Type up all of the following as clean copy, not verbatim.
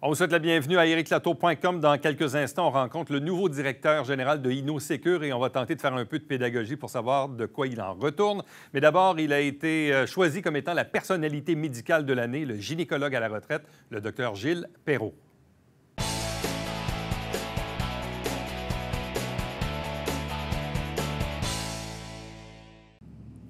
On vous souhaite la bienvenue à ericlatour.com. Dans quelques instants, on rencontre le nouveau directeur général de InnoSecure et on va tenter de faire un peu de pédagogie pour savoir de quoi il en retourne. Mais d'abord, il a été choisi comme étant la personnalité médicale de l'année, le gynécologue à la retraite, le Dr Gilles Perreault.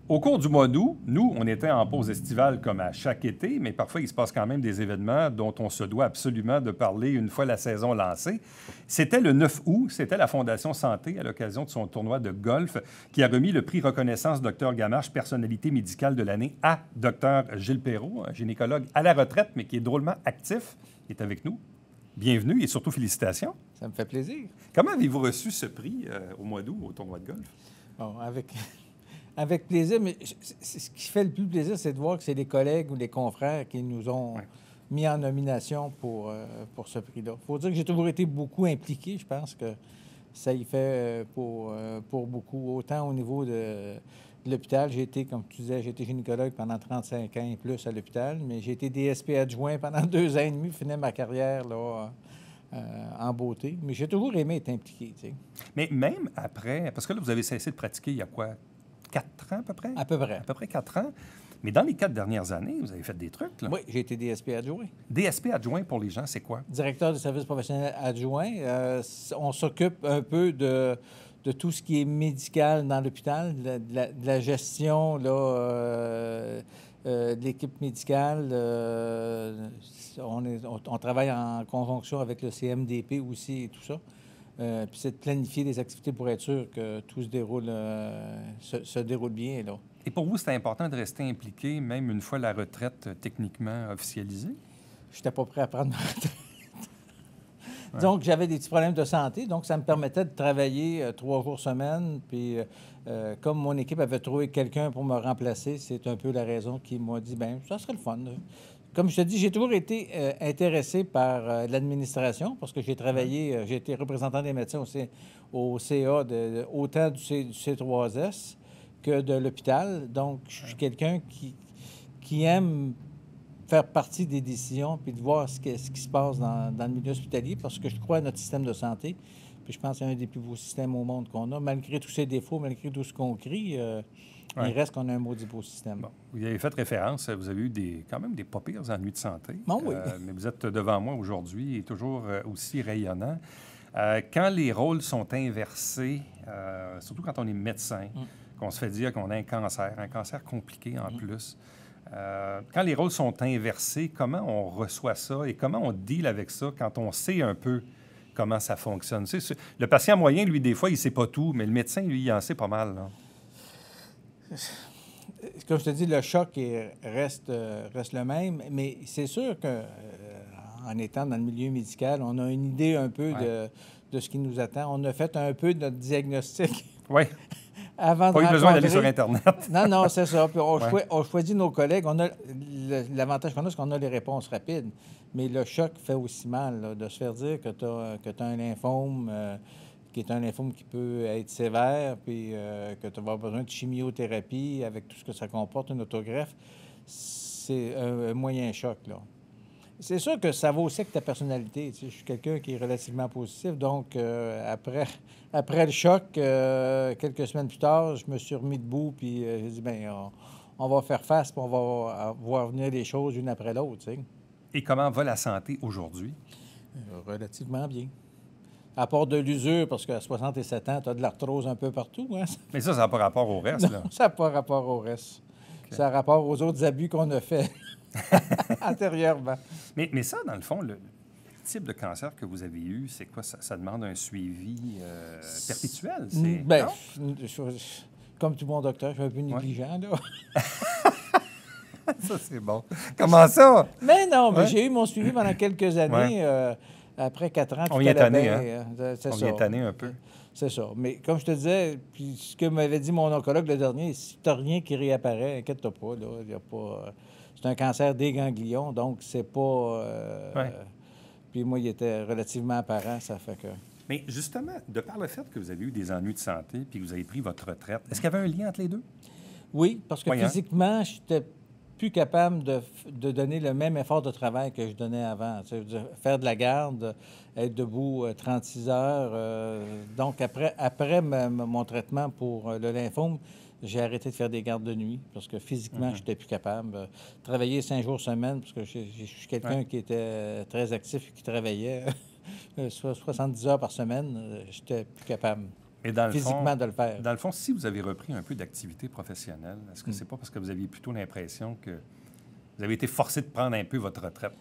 Au cours du mois d'août, nous, on était en pause estivale comme à chaque été, mais parfois, il se passe quand même des événements dont on se doit absolument de parler une fois la saison lancée. C'était le 9 août, c'était la Fondation Santé, à l'occasion de son tournoi de golf, qui a remis le prix reconnaissance Dr Gamache, personnalité médicale de l'année, à Dr Gilles Perreault, un gynécologue à la retraite, mais qui est drôlement actif. Il est avec nous. Bienvenue et surtout félicitations. Ça me fait plaisir. Comment avez-vous reçu ce prix au mois d'août au tournoi de golf? Bon, avec plaisir, mais ce qui fait le plus plaisir, c'est de voir que c'est les collègues ou les confrères qui nous ont mis en nomination pour ce prix-là. Il faut dire que j'ai toujours été beaucoup impliqué. Je pense que ça y fait pour beaucoup. Autant au niveau de l'hôpital, j'ai été, comme tu disais, j'ai été gynécologue pendant 35 ans et plus à l'hôpital, mais j'ai été DSP adjoint pendant 2 ans et demi, finis ma carrière là, en beauté. Mais j'ai toujours aimé être impliqué, tu sais. Mais même après, parce que là, vous avez cessé de pratiquer il y a quoi? 4 ans à peu près? À peu près. À peu près 4 ans. Mais dans les 4 dernières années, vous avez fait des trucs, là. Oui, j'ai été DSP adjoint. DSP adjoint, pour les gens, c'est quoi? Directeur du service professionnel adjoint. On s'occupe un peu de tout ce qui est médical dans l'hôpital, de la gestion là, de l'équipe médicale. On travaille en conjonction avec le CMDP aussi et tout ça. Puis c'est de planifier des activités pour être sûr que tout se déroule bien, là. Et pour vous, c'était important de rester impliqué, même une fois la retraite techniquement officialisée? Je n'étais pas prêt à prendre ma retraite. Ouais. Donc, j'avais des petits problèmes de santé, donc ça me permettait de travailler 3 jours semaine. Puis, comme mon équipe avait trouvé quelqu'un pour me remplacer, c'est un peu la raison qui m'a dit, bien, ça serait le fun. Comme je te dis, j'ai toujours été intéressé par l'administration parce que j'ai travaillé, j'ai été représentant des médecins au CA, autant du C3S que de l'hôpital. Donc, je suis quelqu'un qui aime faire partie des décisions puis de voir ce qui se passe dans le milieu hospitalier parce que je crois à notre système de santé. Puis je pense que c'est un des plus beaux systèmes au monde qu'on a. Malgré tous ses défauts, malgré tout ce qu'on crie, il reste qu'on a un maudit beau système. Bon, vous avez fait référence, vous avez eu quand même des pas pires ennuis de santé. Bon, oui. Mais vous êtes devant moi aujourd'hui et toujours aussi rayonnant. Quand les rôles sont inversés, surtout quand on est médecin, qu'on se fait dire qu'on a un cancer compliqué en plus, quand les rôles sont inversés, comment on reçoit ça et comment on deal avec ça quand on sait un peu comment ça fonctionne? Le patient moyen, lui, des fois, il ne sait pas tout, mais le médecin, lui, il en sait pas mal, là. Comme je te dis, le choc reste le même, mais c'est sûr que en étant dans le milieu médical, on a une idée un peu de ce qui nous attend. On a fait un peu notre diagnostic. Oui. Avant pas de eu besoin d'aller sur Internet. Non, c'est ça. Puis on choisit nos collègues. L'avantage qu'on a, c'est qu'on a les réponses rapides. Mais le choc fait aussi mal là, de se faire dire que tu as un lymphome qui est un lymphome qui peut être sévère, puis que tu vas avoir besoin de chimiothérapie avec tout ce que ça comporte, une autogreffe. C'est un moyen choc, là. C'est sûr que ça va aussi avec ta personnalité. Tu sais, je suis quelqu'un qui est relativement positif, donc après le choc, quelques semaines plus tard, je me suis remis debout, puis j'ai dit, bien, on va faire face, puis on va voir venir les choses une après l'autre, tu sais. Et comment va la santé aujourd'hui? Relativement bien. À part de l'usure, parce qu'à 67 ans, tu as de l'arthrose un peu partout. Hein? Mais ça n'a pas rapport au reste, non, là. Ça n'a pas rapport au reste. Okay. Ça a rapport aux autres abus qu'on a faits antérieurement. Mais ça, dans le fond, le type de cancer que vous avez eu, c'est quoi? Ça demande un suivi perpétuel? Bien, comme tout bon docteur, je suis un peu négligent, là. Ça, c'est bon. Comment ça? Mais non, mais j'ai eu mon suivi pendant quelques années. Après 4 ans, on y est tanné, hein? C'est ça. On y est tanné un peu. C'est ça. Mais comme je te disais, puis ce que m'avait dit mon oncologue le dernier, si tu n'as rien qui réapparaît, inquiète-toi pas. Là, y a pas, c'est un cancer des ganglions, donc c'est pas... Puis moi, il était relativement apparent, ça fait que... Mais justement, de par le fait que vous avez eu des ennuis de santé puis que vous avez pris votre retraite, est-ce qu'il y avait un lien entre les deux? Oui, parce que physiquement, j'étais plus capable de donner le même effort de travail que je donnais avant. Tu sais, faire de la garde, être debout 36 heures. Donc, après mon traitement pour le lymphome, j'ai arrêté de faire des gardes de nuit parce que physiquement, je n'étais plus capable. Travailler 5 jours semaine, parce que je suis quelqu'un qui était très actif et qui travaillait 70 heures par semaine, je n'étais plus capable. Et dans le physiquement fond, de le faire. Dans le fond, si vous avez repris un peu d'activité professionnelle, est-ce que c'est pas parce que vous aviez plutôt l'impression que vous avez été forcé de prendre un peu votre retraite?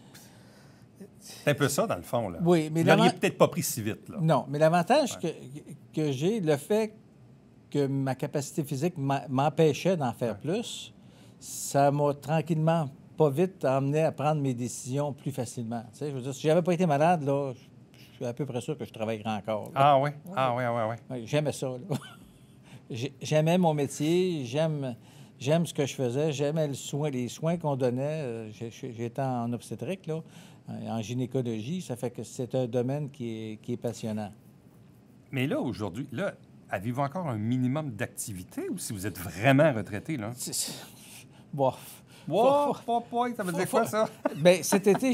C'est un peu ça, dans le fond, là. Oui, mais vous l'auriez peut-être pas pris si vite, là. Non, mais l'avantage que j'ai, le fait que ma capacité physique m'empêchait d'en faire plus, ça m'a tranquillement, pas vite, amené à prendre mes décisions plus facilement. Tu sais, je veux dire, si j'avais pas été malade, là, je suis à peu près sûr que je travaillerais encore. Là. Ah oui? Ah oui. Oui, j'aimais ça, là. J'aimais mon métier, j'aime ce que je faisais, j'aimais les soins qu'on donnait. J'étais en obstétrique, là, en gynécologie, ça fait que c'est un domaine qui est passionnant. Mais là, aujourd'hui, là, avez-vous encore un minimum d'activité ou si vous êtes vraiment retraité, là? Bof. Wow, ça veut dire quoi, ça? Bien, cet été,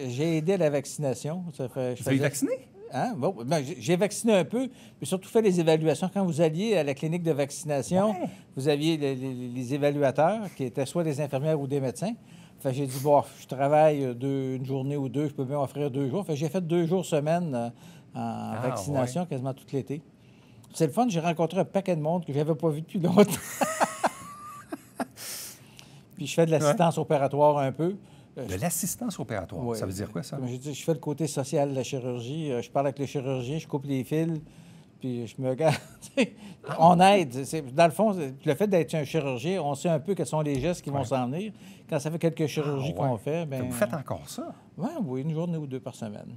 j'ai aidé à la vaccination. Vous avez vacciné? Hein? Bon, ben, j'ai vacciné un peu, mais surtout fait les évaluations. Quand vous alliez à la clinique de vaccination, vous aviez les évaluateurs qui étaient soit des infirmières ou des médecins. Fait j'ai dit, bon, je travaille une journée ou deux, je peux bien offrir 2 jours. Fait j'ai fait 2 jours semaine en vaccination quasiment tout l'été. C'est le fun, j'ai rencontré un paquet de monde que je n'avais pas vu depuis longtemps. Puis je fais de l'assistance opératoire un peu. De l'assistance opératoire? Oui. Ça veut dire quoi, ça? Comme je dis, je fais le côté social de la chirurgie. Je parle avec le chirurgien, je coupe les fils, puis je me garde. On aide. Dans le fond, le fait d'être un chirurgien, on sait un peu quels sont les gestes qui vont s'en venir. Quand ça fait quelques chirurgies qu'on fait, bien... Vous faites encore ça? Oui, 1 journée ou 2 par semaine.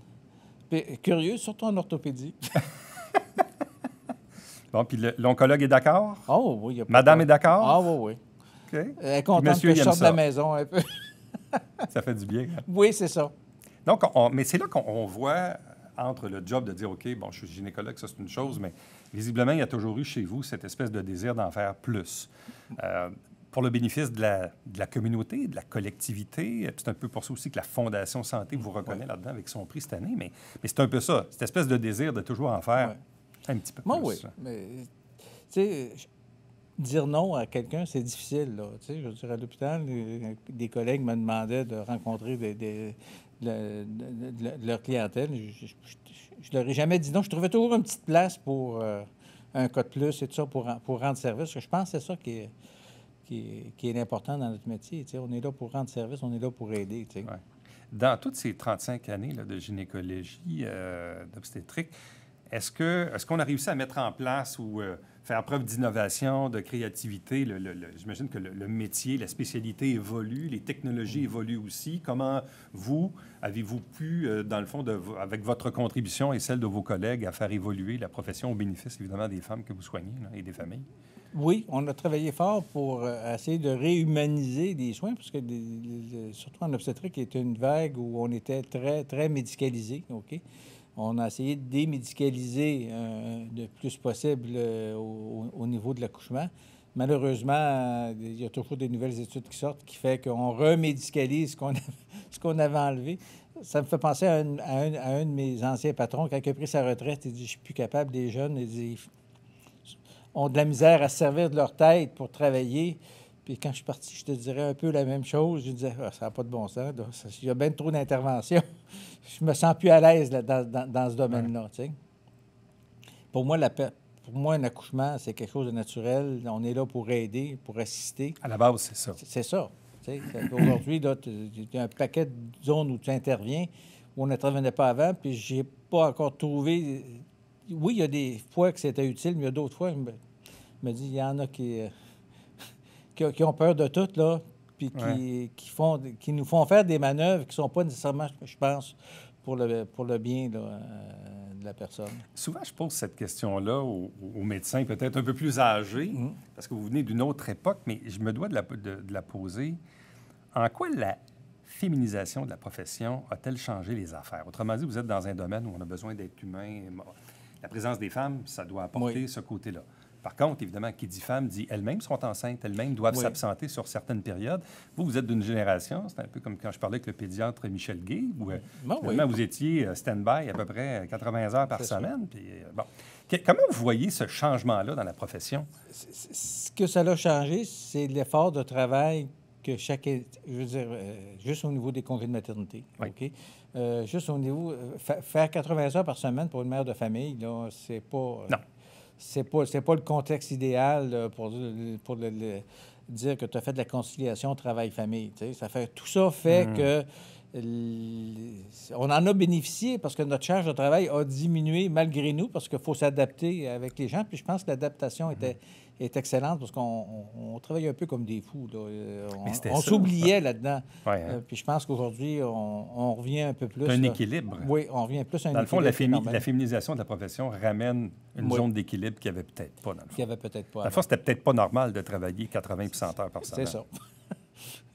Puis, curieux, surtout en orthopédie. Bon, puis l'oncologue est d'accord? Oh oui. Madame est d'accord? Ah oui. OK. Elle est contente que je sorte de la maison un peu. Ça fait du bien. Hein? Oui, c'est ça. Donc, mais c'est là qu'on voit entre le job de dire, OK, bon, je suis gynécologue, ça c'est une chose, mais visiblement, il y a toujours eu chez vous cette espèce de désir d'en faire plus. Pour le bénéfice de la communauté, de la collectivité, c'est un peu pour ça aussi que la Fondation Santé vous reconnaît là-dedans avec son prix cette année, mais c'est un peu ça, cette espèce de désir de toujours en faire un petit peu plus. Moi, oui, mais tu sais... Dire non à quelqu'un, c'est difficile. Là. Tu sais, je veux dire, à l'hôpital, des collègues me demandaient de rencontrer leur clientèle. Je leur ai jamais dit non. Je trouvais toujours une petite place pour un cas de plus et tout ça pour rendre service. Je pense que c'est ça qui est important dans notre métier. Tu sais. On est là pour rendre service, on est là pour aider. Tu sais. Ouais. Dans toutes ces 35 années là, de gynécologie, d'obstétrique, est-ce qu'on a réussi à mettre en place ou faire preuve d'innovation, de créativité? J'imagine que le métier, la spécialité évolue, les technologies évoluent aussi. Comment avez-vous pu, dans le fond, avec votre contribution et celle de vos collègues, à faire évoluer la profession au bénéfice, évidemment, des femmes que vous soignez là, et des familles? Oui, on a travaillé fort pour essayer de réhumaniser les soins, parce que surtout en obstétrique, il y était une vague où on était très, très médicalisé, OK? On a essayé de démédicaliser le plus possible au niveau de l'accouchement. Malheureusement, il y a toujours des nouvelles études qui sortent qui font qu'on remédicalise ce qu'on avait enlevé. Ça me fait penser à un de mes anciens patrons. Quand il a pris sa retraite, il dit « Je suis plus capable, les jeunes. » Ils ont de la misère à se servir de leur tête pour travailler. Puis quand je suis parti, je te dirais un peu la même chose. Je disais, ça n'a pas de bon sens. Il y a bien trop d'interventions. Je me sens plus à l'aise là, dans ce domaine-là. Tu sais. Pour moi, un accouchement, c'est quelque chose de naturel. On est là pour aider, pour assister. À la base, c'est ça. C'est ça. Tu sais. Aujourd'hui, il y a un paquet de zones où tu interviens, où on n'intervenait pas avant, puis je n'ai pas encore trouvé... Oui, il y a des fois que c'était utile, mais il y a d'autres fois, je me dis, il y en a qui ont peur de tout, là, puis qui nous font faire des manœuvres qui ne sont pas nécessairement, je pense, pour le bien là, de la personne. Souvent, je pose cette question-là aux médecins peut-être un peu plus âgés, parce que vous venez d'une autre époque, mais je me dois de la poser. En quoi la féminisation de la profession a-t-elle changé les affaires? Autrement dit, vous êtes dans un domaine où on a besoin d'être humain. La présence des femmes, ça doit apporter ce côté-là. Par contre, évidemment, qui dit femme dit elles-mêmes sont enceintes, elles-mêmes doivent s'absenter sur certaines périodes. Vous êtes d'une génération, c'est un peu comme quand je parlais avec le pédiatre Michel Gay, où finalement, vous étiez stand-by à peu près 80 heures par semaine. Puis, bon. Comment vous voyez ce changement-là dans la profession? Ce que ça a changé, c'est l'effort de travail que je veux dire, juste au niveau des congés de maternité. Oui. OK? Juste au niveau... faire 80 heures par semaine pour une mère de famille, là, c'est pas... Non. C'est pas le contexte idéal pour dire que tu as fait de la conciliation travail-famille. Tout ça fait que on en a bénéficié parce que notre charge de travail a diminué malgré nous parce qu'il faut s'adapter avec les gens. Puis je pense que l'adaptation est excellente parce qu'on travaille un peu comme des fous. Là. On s'oubliait là-dedans. Ouais, hein? Puis je pense qu'aujourd'hui, on revient un peu plus... Un équilibre. Oui, on revient plus à un Dans le fond, équilibre. la féminisation de la profession ramène une zone d'équilibre qu'il n'y avait peut-être pas, dans le fond. Qu'il n'y avait peut-être pas. Dans le fond, c'était peut-être pas normal de travailler 80 et 100 heures par semaine. C'est ça.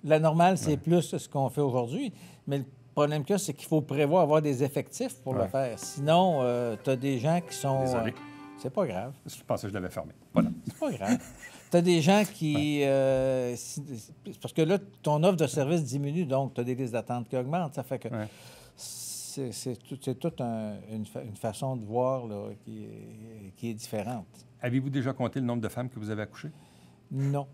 La normale, c'est plus ce qu'on fait aujourd'hui. Mais le problème qu'il y a, c'est qu'il faut prévoir avoir des effectifs pour le faire. Sinon, tu as des gens qui sont... Désolé. C'est pas grave. Je pensais que je l'avais fermé. Voilà. C'est pas grave. Tu as des gens qui... parce que là, ton offre de service diminue, donc tu as des listes d'attente qui augmentent. Ça fait que c'est toute une façon de voir là, qui est différente. Avez-vous déjà compté le nombre de femmes que vous avez accouchées? Non.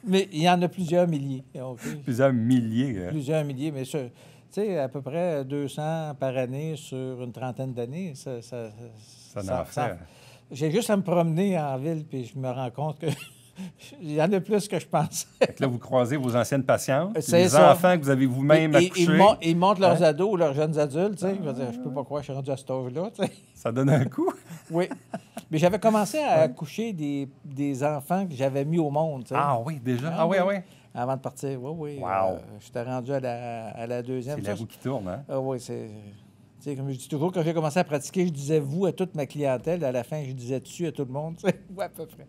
Mais il y en a plusieurs milliers. Okay? Plusieurs milliers. Plusieurs milliers, mais tu sais, à peu près 200 par année sur une trentaine d'années. Ça en fait. J'ai juste à me promener en ville, puis je me rends compte que il y en a plus que je pense. Là, vous croisez vos anciennes patientes, C'est les enfants que vous avez vous-même accouchés. Ils montrent leurs ados ou leurs jeunes adultes. Je veux dire, je peux pas croire que je suis rendu à cet âge-là. Ça donne un coup. Oui. Mais j'avais commencé à accoucher des enfants que j'avais mis au monde. T'sais. Ah oui, déjà? Ah oui. Avant de partir, oui. Wow. J'étais rendu à la deuxième. C'est la roue qui tourne, hein? Ah oui, c'est... Tu sais, comme je dis toujours, quand j'ai commencé à pratiquer, je disais « vous » à toute ma clientèle. À la fin, je disais « tu » à tout le monde. Oui, à peu près.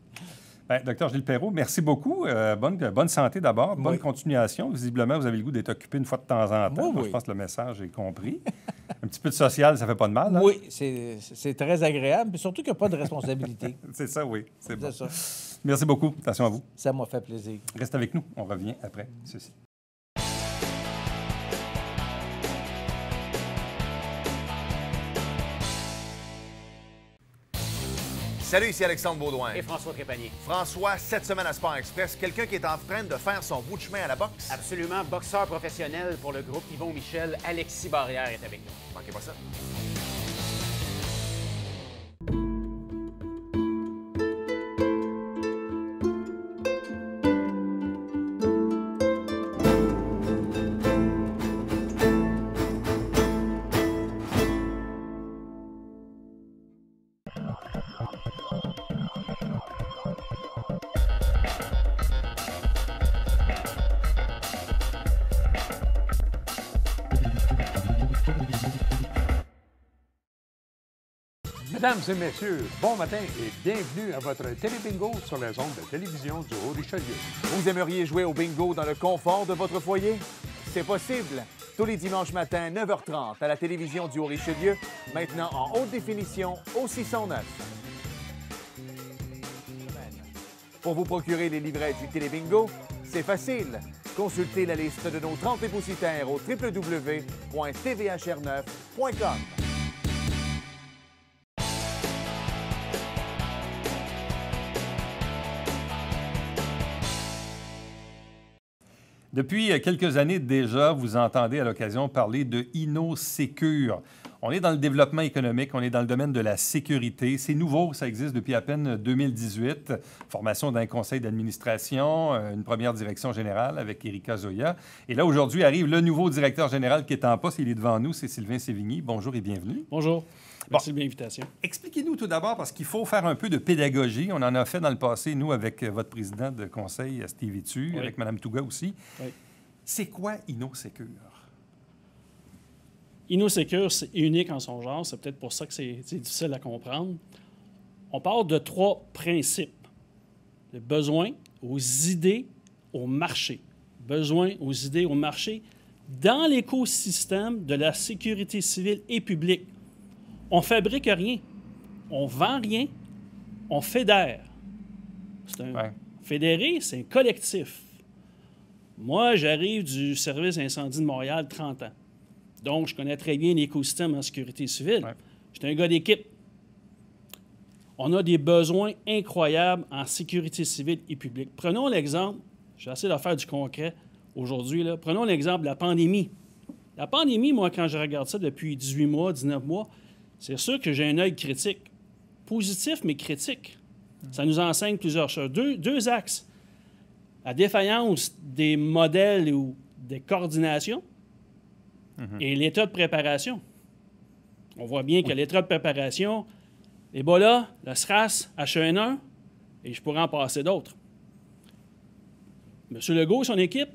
Bien, Dr. Gilles Perreault, merci beaucoup. Bonne santé d'abord, bonne continuation. Visiblement, vous avez le goût d'être occupé une fois de temps en temps. Oui. Je pense que le message est compris. Un petit peu de social, ça fait pas de mal. Hein? Oui, c'est très agréable, puis surtout qu'il n'y a pas de responsabilité. C'est ça, oui. C'est bon. ça. Merci beaucoup. Attention à vous. Ça m'a fait plaisir. Reste avec nous. On revient après ceci. Salut, ici Alexandre Baudouin. Et François Trépanier. François, cette semaine à Sport Express, quelqu'un qui est en train de faire son bout de chemin à la boxe. Absolument, boxeur professionnel pour le groupe Yvon Michel, Alexis Barrière est avec nous. Manquez pas ça. Mesdames et messieurs, bon matin et bienvenue à votre télébingo sur les ondes de télévision du Haut-Richelieu. Vous aimeriez jouer au bingo dans le confort de votre foyer? C'est possible. Tous les dimanches matins, 9h30, à la télévision du Haut-Richelieu, maintenant en haute définition au 609. Pour vous procurer les livrets du télébingo, c'est facile. Consultez la liste de nos 30 dépositaires au www.tvhr9.com. Depuis quelques années déjà, vous entendez à l'occasion parler de InnoSecure. On est dans le développement économique, on est dans le domaine de la sécurité. C'est nouveau, ça existe depuis à peine 2018. Formation d'un conseil d'administration, une première direction générale avec Erika Zoya. Et là, aujourd'hui, arrive le nouveau directeur général qui est en poste. Il est devant nous, c'est Sylvain Sévigny. Bonjour et bienvenue. Bonjour. Merci de l'invitation. Expliquez-nous tout d'abord, parce qu'il faut faire un peu de pédagogie. On en a fait dans le passé, nous, avec votre président de conseil, Steve Etu, avec Mme Touga aussi. Oui. C'est quoi InnoSecure? InnoSecure, c'est unique en son genre. C'est peut-être pour ça que c'est difficile à comprendre. On parle de 3 principes. Le besoin, aux idées, au marché. Besoin, aux idées, au marché. Dans l'écosystème de la sécurité civile et publique, on ne fabrique rien, on ne vend rien, on fédère. Fédérer, c'est un collectif. Moi, j'arrive du service incendie de Montréal, 30 ans. Donc, je connais très bien l'écosystème en sécurité civile. Ouais. J'étais un gars d'équipe. On a des besoins incroyables en sécurité civile et publique. Prenons l'exemple, je vais essayer de faire du concret aujourd'hui. Là. Prenons l'exemple de la pandémie. La pandémie, moi, quand je regarde ça depuis 18 mois, 19 mois, c'est sûr que j'ai un œil critique. Positif, mais critique. Ça nous enseigne plusieurs choses. Deux axes. La défaillance des modèles ou des coordinations et l'état de préparation. On voit bien que l'état de préparation, Ebola, le SRAS, H1N1, et je pourrais en passer d'autres. M. Legault et son équipe,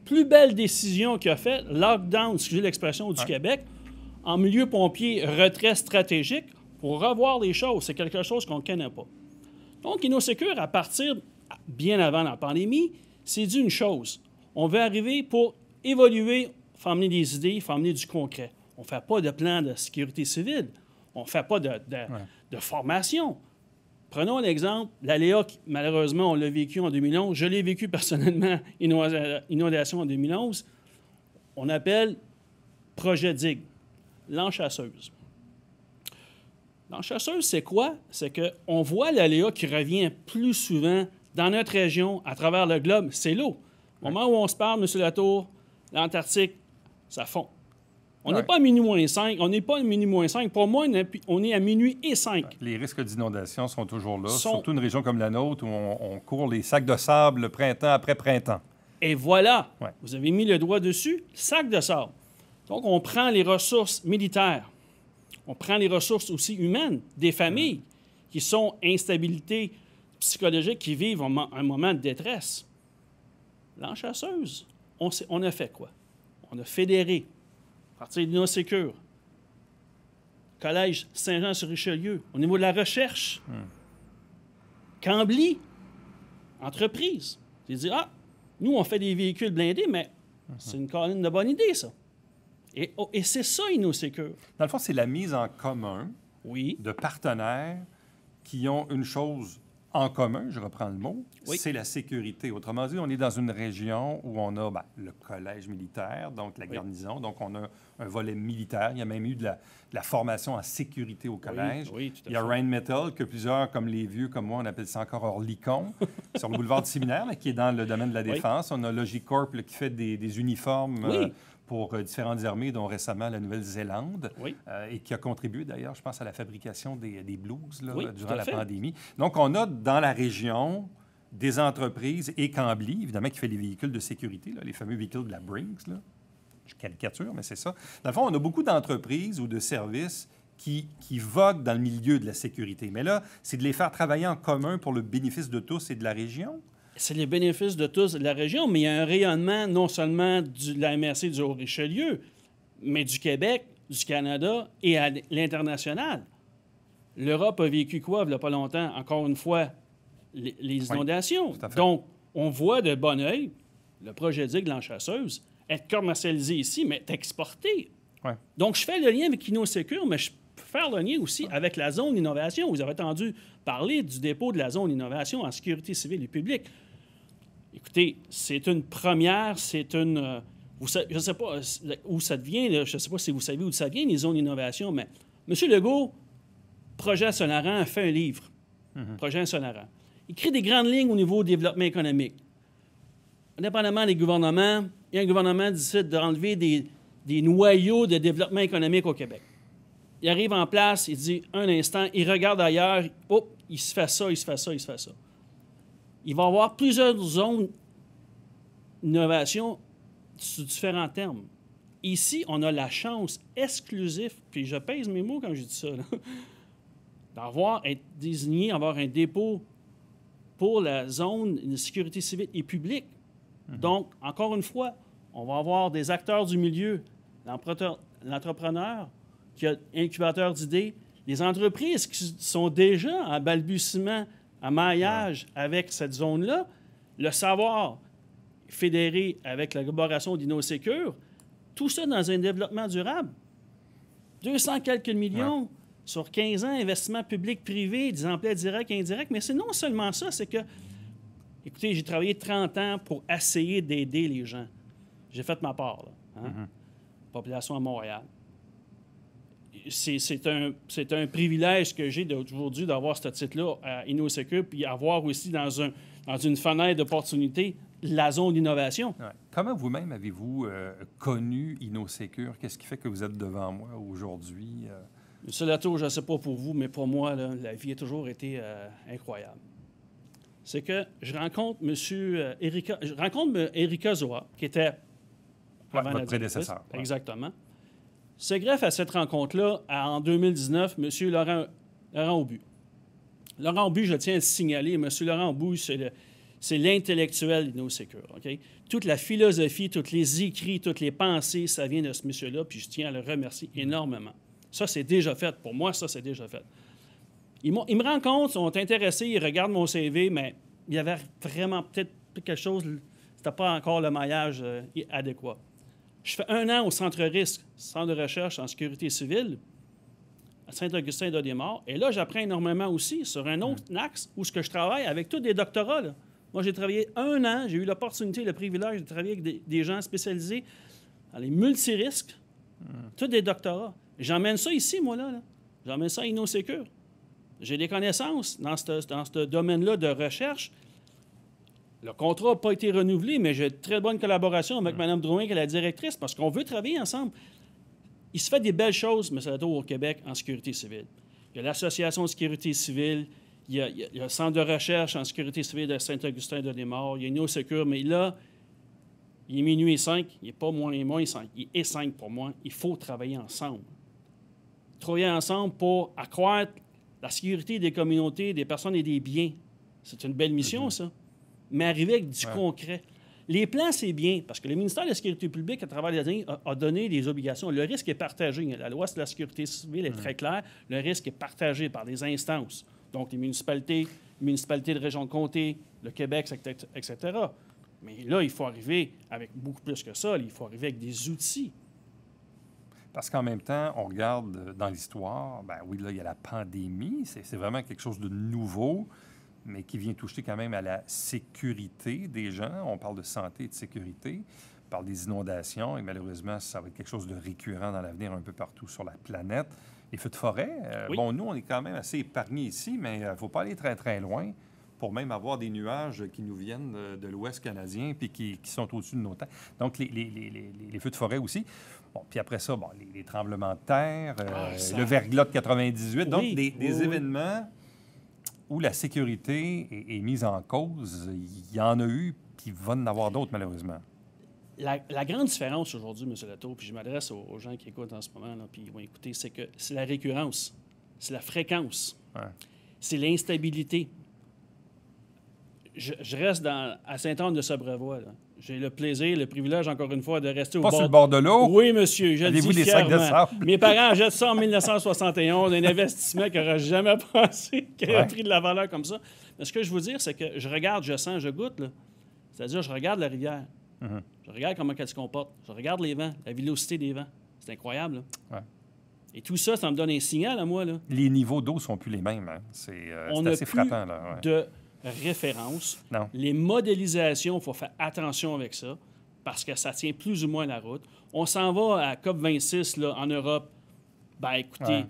plus belle décision qu'il a faite, lockdown, excusez l'expression, du Québec, en milieu pompier, retrait stratégique, pour revoir les choses. C'est quelque chose qu'on ne connaît pas. Donc, InnoSecure, à partir, bien avant la pandémie, s'est dit une chose. On veut arriver pour évoluer, faire amener des idées, faire amener du concret. On ne fait pas de plan de sécurité civile. On ne fait pas de formation. Prenons l'exemple, l'aléa, malheureusement, on l'a vécu en 2011. Je l'ai vécu personnellement, inondation en 2011. On appelle projet DIG, l'enchasseuse. L'enchasseuse, c'est quoi? C'est qu'on voit l'aléa qui revient plus souvent dans notre région, à travers le globe, c'est l'eau. Au moment où on se parle, M. Latour, l'Antarctique, ça fond. On n'est pas à minuit -5. On n'est pas à minuit -5. Pour moi, on est à minuit et 5. Les risques d'inondation sont toujours là, surtout une région comme la nôtre où on court les sacs de sable le printemps après printemps. Et voilà, vous avez mis le doigt dessus, sac de sable. Donc, on prend les ressources militaires, on prend les ressources aussi humaines, des familles qui sont instabilité psychologique, qui vivent un moment de détresse. L'enchasseuse, on a fait quoi? On a fédéré, à partir d'InnoSecure, Collège Saint-Jean-sur-Richelieu, au niveau de la recherche, Cambly, entreprise. J'ai dit, nous, on fait des véhicules blindés, mais c'est une colonne de bonne idée, ça. Et c'est ça, InnoSecure. Dans le fond, c'est la mise en commun de partenaires qui ont une chose en commun, je reprends le mot, c'est la sécurité. Autrement dit, on est dans une région où on a le collège militaire, donc la garnison, donc on a un volet militaire. Il y a même eu de la formation en sécurité au collège. Oui, tout à fait. Il y a Rheinmetall, que plusieurs, comme les vieux, comme moi, on appelle ça encore Orlicon, sur le boulevard du Séminaire, mais qui est dans le domaine de la défense. On a Logicorp qui fait des uniformes pour différentes armées, dont récemment la Nouvelle-Zélande, et qui a contribué d'ailleurs, je pense, à la fabrication des blues durant la pandémie. Donc, on a dans la région des entreprises et Cambly, évidemment, qui fait les véhicules de sécurité, les fameux véhicules de la Brinks. Là. Je caricature, mais c'est ça. Dans le fond, on a beaucoup d'entreprises ou de services qui voguent dans le milieu de la sécurité. Mais là, c'est de les faire travailler en commun pour le bénéfice de tous et de la région. C'est les bénéfices de tous de la région, mais il y a un rayonnement non seulement de la MRC du Haut-Richelieu, mais du Québec, du Canada et à l'international. L'Europe a vécu quoi, il n'y a pas longtemps? Encore une fois, les inondations. Donc, on voit de bon oeil le projet DIG, l'enchasseuse, être commercialisé ici, mais être exporté. Donc, je fais le lien avec InnoSecure, mais je peux faire le lien aussi avec la zone d'innovation. Vous avez entendu parler du dépôt de la zone d'innovation en sécurité civile et publique. Écoutez, c'est une première, c'est une... je ne sais pas où ça vient, je ne sais pas si vous savez où ça vient, les zones d'innovation, mais M. Legault, Projet Solaran, a fait un livre, Projet Solaran. Il crée des grandes lignes au niveau du développement économique. Indépendamment des gouvernements, il y a un gouvernement qui décide d'enlever des noyaux de développement économique au Québec. Il arrive en place, il dit un instant, il regarde ailleurs, il se fait ça, il se fait ça, il se fait ça. Il va y avoir plusieurs zones d'innovation sous différents termes. Ici, on a la chance exclusive, puis je pèse mes mots quand je dis ça, être désigné, avoir un dépôt pour la zone de sécurité civile et publique. Donc, encore une fois, on va avoir des acteurs du milieu, l'entrepreneur qui a un incubateur d'idées, les entreprises qui sont déjà en balbutiement, à maillage avec cette zone-là, le savoir fédéré avec la collaboration d'InnoSecure, tout ça dans un développement durable. 200 quelques millions, sur 15 ans, investissement public-privé, des emplois directs et indirects. Mais c'est non seulement ça, c'est que, écoutez, j'ai travaillé 30 ans pour essayer d'aider les gens. J'ai fait ma part, là, hein? Population à Montréal. C'est un privilège que j'ai aujourd'hui d'avoir ce titre-là à InnoSecure, puis avoir aussi dans une fenêtre d'opportunité la zone d'innovation. Ouais. Comment vous-même avez-vous connu InnoSecure? Qu'est-ce qui fait que vous êtes devant moi aujourd'hui? Monsieur Latour, je ne sais pas pour vous, mais pour moi, là, la vie a toujours été incroyable. C'est que je rencontre Erika Zoa, qui était avant votre la prédécesseur. directrice. Exactement. Se greffe à cette rencontre-là, en 2019, M. Laurent Aubu. Laurent Aubu, je tiens à le signaler, M. Laurent Aubu, c'est l'intellectuel d'InnoSecure. Okay? Toute la philosophie, tous les écrits, toutes les pensées, ça vient de ce monsieur-là, puis je tiens à le remercier énormément. Ça, c'est déjà fait. Pour moi, ça, c'est déjà fait. Ils me rencontrent, sont intéressés, ils regardent mon CV, mais il y avait vraiment peut-être quelque chose, c'était pas encore le maillage adéquat. Je fais 1 an au Centre Risque, Centre de recherche en sécurité civile, à Saint-Augustin-de-Desmaures. Et là, j'apprends énormément aussi sur un autre axe où je travaille avec tous des doctorats. Là. Moi, j'ai travaillé 1 an, j'ai eu l'opportunité, le privilège de travailler avec des gens spécialisés dans les multirisques, tous des doctorats. J'emmène ça ici, moi, là. J'emmène ça à InnoSecure. J'ai des connaissances dans ce domaine-là de recherche. Le contrat n'a pas été renouvelé, mais j'ai de très bonne collaboration avec Mme Drouin, qui est la directrice, parce qu'on veut travailler ensemble. Il se fait des belles choses, M. Latour, au Québec, en sécurité civile. Il y a l'Association de sécurité civile, il y a le Centre de recherche en sécurité civile de Saint-Augustin-de-Desmaures, il y a InnoSecure, mais là, il est minuit et 5, il n'est pas moins 5, il est 5 pour moi. Il faut travailler ensemble. Travailler ensemble pour accroître la sécurité des communautés, des personnes et des biens. C'est une belle mission, ça. Mais arriver avec du concret. Les plans, c'est bien, parce que le ministère de la Sécurité publique, à travers les années, a donné des obligations. Le risque est partagé. La loi sur la sécurité civile est très claire. Le risque est partagé par des instances. Donc, les municipalités de région de comté, le Québec, etc. Mais là, il faut arriver avec beaucoup plus que ça. Il faut arriver avec des outils. Parce qu'en même temps, on regarde dans l'histoire, ben oui, là, il y a la pandémie. C'est vraiment quelque chose de nouveau, mais qui vient toucher quand même à la sécurité des gens. On parle de santé et de sécurité, on parle des inondations, et malheureusement, ça va être quelque chose de récurrent dans l'avenir un peu partout sur la planète. Les feux de forêt, bon, nous, on est quand même assez épargnés ici, mais il ne faut pas aller très, très loin pour même avoir des nuages qui nous viennent de l'Ouest canadien puis qui sont au-dessus de nos têtes. Donc, les feux de forêt aussi. Bon, puis après ça, bon, les tremblements de terre, le verglas de 98. Donc, des événements où la sécurité est mise en cause. Il y en a eu, puis il va en avoir d'autres, malheureusement. La grande différence aujourd'hui, M. Latour, puis je m'adresse aux gens qui écoutent en ce moment, là, puis ils vont écouter, c'est que c'est la récurrence, c'est la fréquence, c'est l'instabilité. Je reste à Sainte-Anne-de-Sabrevois. J'ai le plaisir, le privilège, encore une fois, de rester au bord... Pas sur le bord de l'eau? Oui, monsieur, je le dis Avez-vous des sacs de sable? Mes parents achètent ça en 1971, un investissement qu'ils n'auraient jamais pensé qu'il aurait pris de la valeur comme ça. Mais ce que je veux dire, c'est que je regarde, je sens, je goûte. Là. C'est-à-dire, je regarde la rivière. Je regarde comment elle se comporte. Je regarde les vents, la vélocité des vents. C'est incroyable. Là. Et tout ça, ça me donne un signal à moi. Là. Les niveaux d'eau ne sont plus les mêmes. Hein? C'est assez frappant. Là. De référence. Non. Les modélisations, il faut faire attention avec ça parce que ça tient plus ou moins la route. On s'en va à COP26 là, en Europe. Ben écoutez,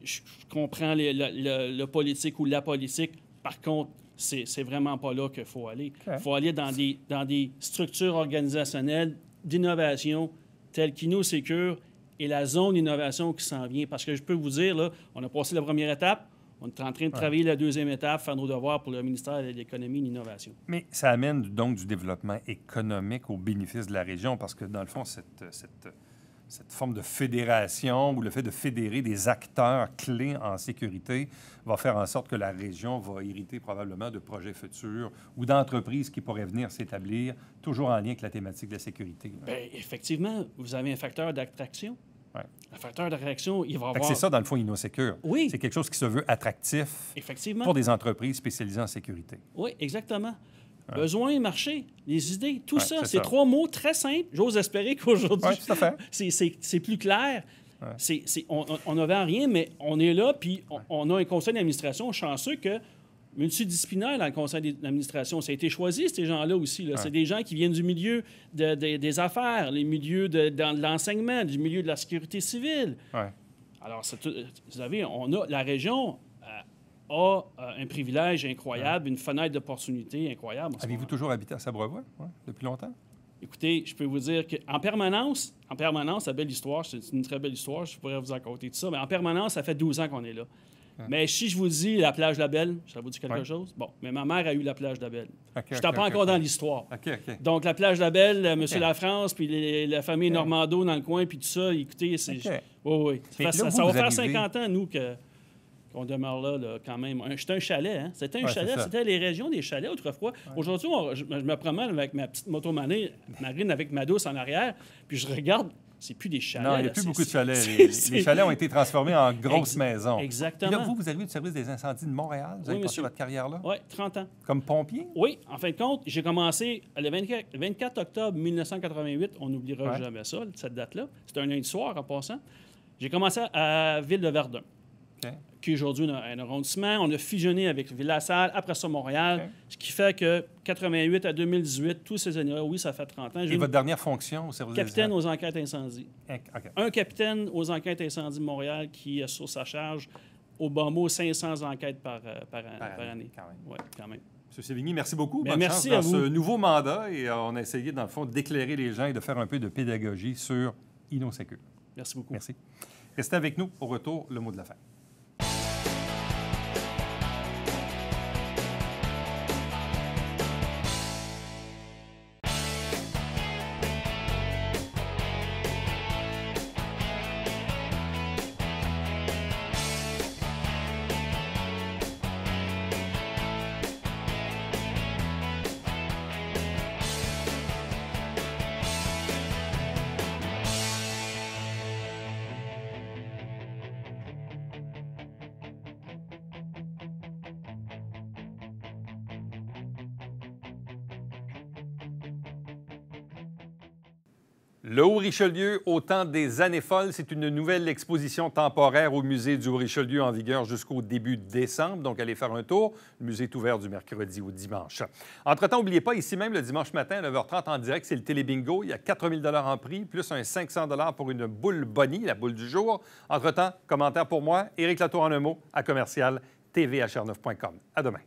je comprends le politique ou la politique. Par contre, c'est vraiment pas là qu'il faut aller. Il faut aller dans des structures organisationnelles d'innovation telles qu'InnoSecure et la zone d'innovation qui s'en vient. Parce que je peux vous dire, là, on a passé la première étape. On est en train de travailler la deuxième étape, faire nos devoirs pour le ministère de l'Économie et de l'Innovation. Mais ça amène donc du développement économique au bénéfice de la région parce que, dans le fond, cette forme de fédération ou le fait de fédérer des acteurs clés en sécurité va faire en sorte que la région va hériter probablement de projets futurs ou d'entreprises qui pourraient venir s'établir, toujours en lien avec la thématique de la sécurité. Bien, effectivement, vous avez un facteur d'attraction. Un facteur d'attraction, il va avoir... C'est ça, dans le fond, InnoSecure. Oui. C'est quelque chose qui se veut attractif effectivement pour des entreprises spécialisées en sécurité. Oui, exactement. Besoin, marché, les idées, tout ça, c'est 3 mots très simples. J'ose espérer qu'aujourd'hui, c'est plus clair. On n'avait rien, mais on est là, puis on a un conseil d'administration chanceux que multidisciplinaire dans le conseil d'administration. Ça a été choisi, ces gens-là aussi. C'est des gens qui viennent du milieu des affaires, les milieux de l'enseignement, du milieu de la sécurité civile. Ouais. Alors, vous savez, la région a un privilège incroyable, une fenêtre d'opportunité incroyable. Avez-vous toujours habité à Sabrevois depuis longtemps? Écoutez, je peux vous dire qu'en permanence, la belle histoire, c'est une très belle histoire, je pourrais vous en conter tout ça, mais en permanence, ça fait 12 ans qu'on est là. Mais si je vous dis la plage de la Belle, ça vous dit quelque chose? Bon, mais ma mère a eu la plage de la Belle. Je n'étais pas encore dans l'histoire. Donc, la plage de la Belle, M. Lafrance, puis la famille Normando dans le coin, puis tout ça, écoutez, c'est... Oui. Ça va faire 50 ans, nous, qu'on demeure là, quand même. C'était un chalet, hein? C'était un chalet. C'était les régions des chalets autrefois. Aujourd'hui, je me promène avec ma petite moto marine avec ma douce en arrière, puis je regarde... C'est plus des chalets. Non, il n'y a plus beaucoup de chalets. Les chalets ont été transformés en grosses maisons. Exactement. Puis là, vous avez eu le service des incendies de Montréal. Vous avez passé votre carrière là? Oui, 30 ans. Comme pompier? Oui. En fin de compte, j'ai commencé le 24 octobre 1988. On n'oubliera jamais ça, cette date-là. C'était un lundi soir, en passant. J'ai commencé à Ville-de-Verdun, qui est aujourd'hui un arrondissement. On a fusionné avec Ville-la-Salle, après ça Montréal, ce qui fait que 88 à 2018, tous ces années-là, oui, ça fait 30 ans. Et votre dernière fonction au service capitaine aux enquêtes incendies. Okay. Un capitaine aux enquêtes incendies de Montréal qui a sur sa charge, au bas mot, 500 enquêtes par année. Quand même. M. Sévigny, merci beaucoup. Bien, bonne merci chance dans à vous. ce nouveau mandat. Et on a essayé, dans le fond, d'éclairer les gens et de faire un peu de pédagogie sur InnoSecure. Merci beaucoup. Merci. Restez avec nous. Au retour, le mot de la fin. Le Haut-Richelieu, au temps des années folles, c'est une nouvelle exposition temporaire au musée du Haut-Richelieu en vigueur jusqu'au début décembre. Donc, allez faire un tour. Le musée est ouvert du mercredi au dimanche. Entre-temps, n'oubliez pas, ici même, le dimanche matin à 9h30 en direct, c'est le Télébingo. Il y a 4 000 $ en prix, plus un 500 $ pour une boule Bonnie, la boule du jour. Entre-temps, commentaire pour moi, Éric Latour en un mot, à commercial tvhr9.com. À demain.